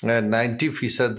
90%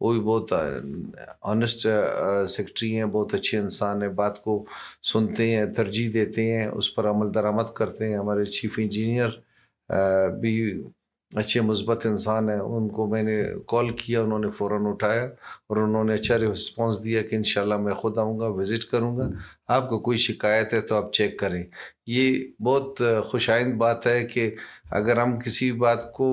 وہ بھی بہت آنیسٹ سیکرٹری ہیں، بہت اچھے انسان ہیں، بات کو سنتے ہیں، ترجیح دیتے ہیں، اس پر عمل درآمد کرتے ہیں۔ ہمارے چیف انجینئر بھی اچھے مثبت انسان ہیں، ان کو میں نے کال کیا، انہوں نے فوراً اٹھایا اور انہوں نے اچھا رسپانس دیا کہ انشاءاللہ میں خود آؤں گا، وزٹ کروں گا، آپ کو کوئی شکایت ہے تو آپ چیک کریں۔ یہ بہت خوش آئند بات ہے کہ اگر ہم کسی بات کو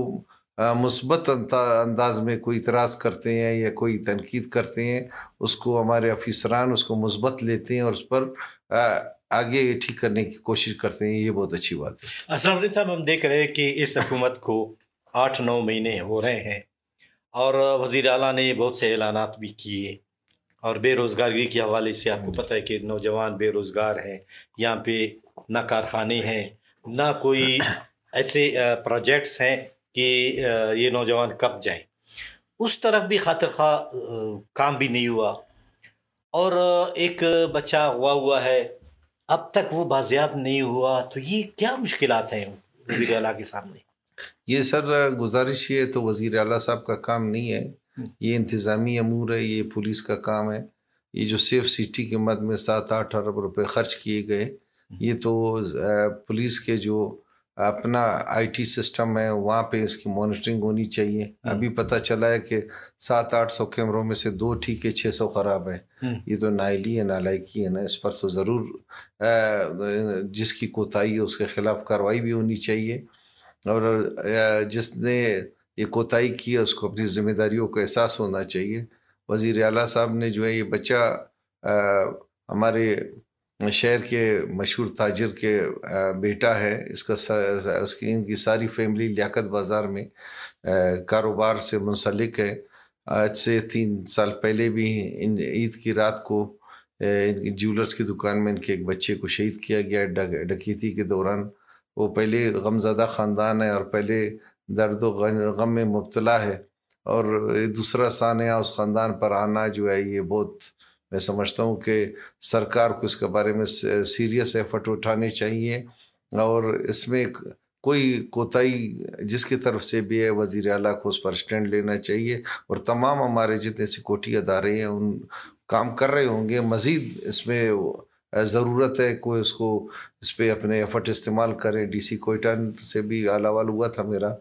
مثبت انداز میں کوئی اعتراض کرتے ہیں یا کوئی تنقید کرتے ہیں، اس کو ہمارے افسران اس کو مثبت لیتے ہیں اور اس پر آگے ٹھیک کرنے کی کوشش کرتے ہیں، یہ بہت اچھی بات ہے۔ اسلام الدین صاحب، ہم دیکھ رہے ہیں کہ اس حکومت کو 8-9 مہینے ہو رہے ہیں اور وزیر اعلیٰ نے بہت سے اعلانات بھی کیے، اور بے روزگاری کے حوالے سے آپ کو پتہ ہے کہ نوجوان بے روزگار ہیں، یہاں پہ نہ کارخانے ہیں، نہ کوئی ایسے پروجیکٹس ہیں کہ یہ نوجوان کب جائیں، اس طرف بھی خاطر خواہ کام بھی نہیں ہوا، اور ایک بچہ ہوا ہے اب تک وہ بازیاب نہیں ہوا، تو یہ کیا مشکلات ہیں وزیر اعلیٰ کے سامنے؟ یہ سر گزارش یہ تو وزیر اعلیٰ صاحب کا کام نہیں ہے، یہ انتظامی امور ہے، یہ پولیس کا کام ہے۔ یہ جو سیف سٹی کے مد میں 7-8 ارب روپے خرچ کیے گئے، یہ تو پولیس کے جو اپنا آئی ٹی سسٹم ہے وہاں پہ اس کی مانیٹرنگ ہونی چاہیے۔ ابھی پتہ چلا ہے کہ 700-800 کیمروں میں سے 2 ٹھیک ہے، 600 خراب ہیں۔ یہ تو نااہلی ہے، نالائکی ہے نا، اس پر تو ضرور جس کی کوتاہی ہے اس کے خلاف کارروائی بھی ہونی چاہیے، اور جس نے یہ کوتاہی کی ہے اس کو اپنی ذمہ داریوں کا احساس ہونا چاہیے۔ وزیر اعلیٰ صاحب نے جو ہے یہ بچہ ہمارے شہر کے مشہور تاجر کے بیٹا ہے، ان کی ساری فیملی لیاقت بازار میں کاروبار سے منسلک ہے۔ آج سے 3 سال پہلے بھی عید کی رات کو ان کی جیولرز کی دکان میں ان کے ایک بچے کو شہید کیا گیا ڈکیتی کے دوران۔ وہ پہلے غمزدہ خاندان ہے اور پہلے درد و غم میں مبتلا ہے، اور دوسرا سانحہ اس خاندان پر آنا جو ہے یہ بہت، میں سمجھتا ہوں کہ سرکار کو اس کے بارے میں سیریس ایفرٹ اٹھانے چاہیے، اور اس میں کوئی کوتاہی جس کی طرف سے بھی ہے وزیر اعلیٰ کو اس پر سٹینڈ لینا چاہیے، اور تمام ہمارے جتنے سیکورٹی ادارے ہیں ان کام کر رہے ہوں گے، مزید اس میں ضرورت ہے کوئی اس پہ اپنے ایفرٹ استعمال کرے۔ ڈی سی کوئٹہ سے بھی الاوال ہوا تھا میرا،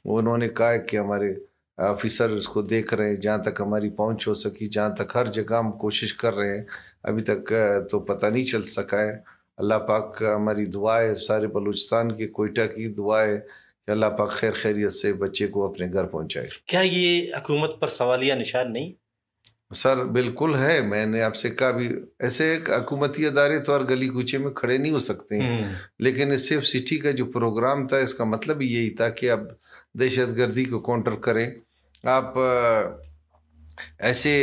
انہوں نے کہا کہ ہمارے آفیسر اس کو دیکھ رہے ہیں، جہاں تک ہماری پہنچ ہو سکی، جہاں تک ہر جگہ ہم کوشش کر رہے ہیں، ابھی تک تو پتہ نہیں چل سکا ہے۔ اللہ پاک ہماری دعا ہے، سارے بلوچستان کی، کوئٹہ کی دعا ہے کہ اللہ پاک خیر خیریت سے بچے کو اپنے گھر پہنچائے۔ کیا یہ حکومت پر سوالیہ نشان نہیں؟ سر بالکل ہے، میں نے آپ سے کہا بھی، ایسے حکومتی ادارے تو ہر گلی کوچے میں کھڑے نہیں ہو سکتے ہیں، لیکن اس سیف سٹی کا جو پروگرام تھا اس کا مطلب یہی تھا کہ اب دہشت گردی کو کاؤنٹر کریں، آپ ایسے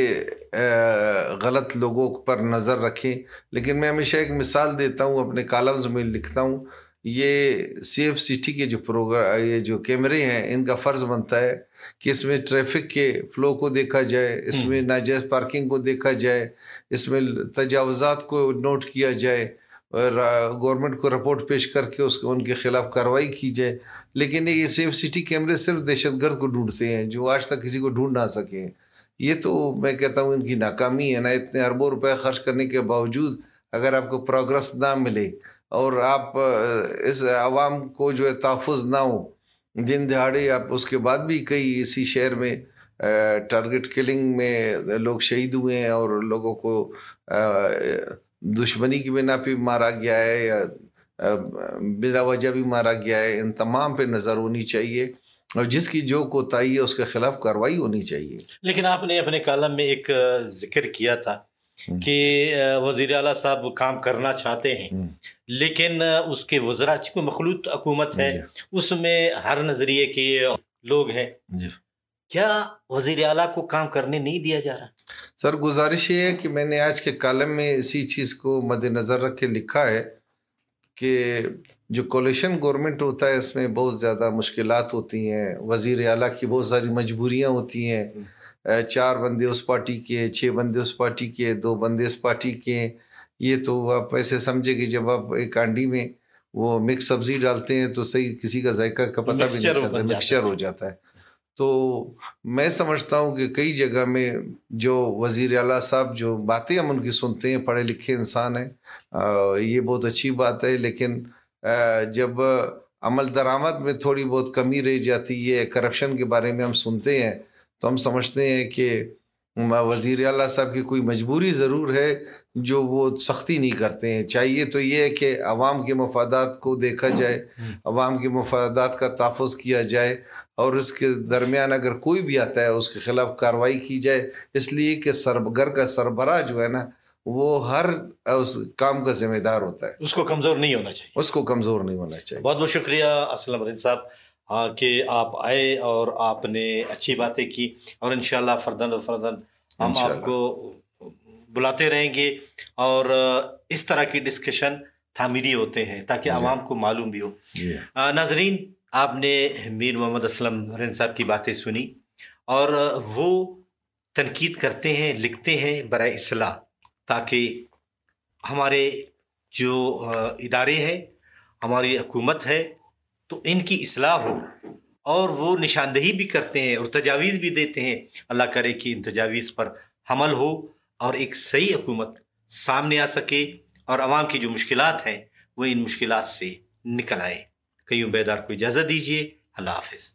غلط لوگوں پر نظر رکھیں۔ لیکن میں ہمیشہ ایک مثال دیتا ہوں، اپنے کالمز میں لکھتا ہوں، یہ سیف سٹی کے یہ جو کیمرے ہیں ان کا فرض بنتا ہے کہ اس میں ٹریفک کے فلو کو دیکھا جائے، اس میں ناجائز پارکنگ کو دیکھا جائے، اس میں تجاوزات کو نوٹ کیا جائے، اور گورنمنٹ کو رپورٹ پیش کر کے ان کے خلاف کارروائی کی جائے۔ لیکن یہ سیف سٹی کیمرے صرف دہشت گرد کو ڈھونڈتے ہیں جو آج تک کسی کو ڈھونڈ نہ سکے۔ یہ تو میں کہتا ہوں ان کی ناکامی ہے نا، اتنے اربوں روپے خرچ کرنے کے باوجود اگر آپ کو پروگرس نہ ملے اور آپ اس عوام کو جو ہے تحفظ نہ ہو، دن دہاڑے آپ اس کے بعد بھی کئی اسی شہر میں ٹارگٹ کلنگ میں لوگ شہید ہوئے ہیں اور لوگوں کو دشمنی کی بنا پہ مارا گیا ہے یا بلا وجہ بھی مارا گیا ہے، ان تمام پہ نظر ہونی چاہیے اور جس کی جو کوتاہی ہے اس کے خلاف کارروائی ہونی چاہیے۔ لیکن آپ نے اپنے کالم میں ایک ذکر کیا تھا کہ وزیر اعلیٰ صاحب کام کرنا چاہتے ہیں، لیکن اس کے وزراء، چونکہ مخلوط حکومت ہے اس میں ہر نظریے کے لوگ ہیں، کیا وزیر اعلیٰ کو کام کرنے نہیں دیا جا رہا؟ سر گزارش یہ ہے کہ میں نے آج کے کالم میں اسی چیز کو مد نظر رکھ کے لکھا ہے کہ جو کولیشن گورنمنٹ ہوتا ہے اس میں بہت زیادہ مشکلات ہوتی ہیں، وزیر اعلیٰ کی بہت ساری مجبوریاں ہوتی ہیں، 4 بندے اس پارٹی کے، 6 بندے اس پارٹی کے، 2 بندے اس پارٹی کے، یہ تو آپ ایسے سمجھے کہ جب آپ ایک ہانڈی میں وہ مکس سبزی ڈالتے ہیں تو صحیح کسی کا ذائقہ کا پتہ بھی نہیں چلتا، مکسچر ہو جاتا ہے۔ تو میں سمجھتا ہوں کہ کئی جگہ میں جو وزیر اعلیٰ صاحب جو باتیں ہم ان کی سنتے ہیں، پڑھے لکھے انسان ہیں، یہ بہت اچھی بات ہے، لیکن جب عمل درآمد میں تھوڑی بہت کمی رہ جاتی ہے، کرپشن کے بارے میں ہم سنتے ہیں، تو ہم سمجھتے ہیں کہ وزیر اعلیٰ صاحب کی کوئی مجبوری ضرور ہے جو وہ سختی نہیں کرتے ہیں۔ چاہیے تو یہ ہے کہ عوام کے مفادات کو دیکھا جائے، عوام کے مفادات کا تحفظ کیا جائے، اور اس کے درمیان اگر کوئی بھی آتا ہے اس کے خلاف کارروائی کی جائے، اس لیے کہ گھر کا سربراہ جو ہے نا وہ ہر اس کام کا ذمہ دار ہوتا ہے، اس کو کمزور نہیں ہونا چاہیے، اس کو کمزور نہیں ہونا چاہیے۔ بہت بہت شکریہ اسلم الدین صاحب کہ آپ آئے اور آپ نے اچھی باتیں کی، اور انشاءاللہ فرداً ہم آپ کو بلاتے رہیں گے، اور اس طرح کی ڈسکشن تعمیری ہوتے ہیں تاکہ عوام کو معلوم بھی ہو۔ ناظرین، آپ نے میر محمد اسلم رین صاحب کی باتیں سنی، اور وہ تنقید کرتے ہیں، لکھتے ہیں برائے اصلاح، تاکہ ہمارے جو ادارے ہیں، ہماری حکومت ہے، تو ان کی اصلاح ہو، اور وہ نشاندہی بھی کرتے ہیں اور تجاویز بھی دیتے ہیں۔ اللہ کرے کہ ان تجاویز پر عمل ہو اور ایک صحیح حکومت سامنے آ سکے، اور عوام کی جو مشکلات ہیں وہ ان مشکلات سے نکل آئے۔ قیوم بیدار کو اجازت دیجیے، اللہ حافظ۔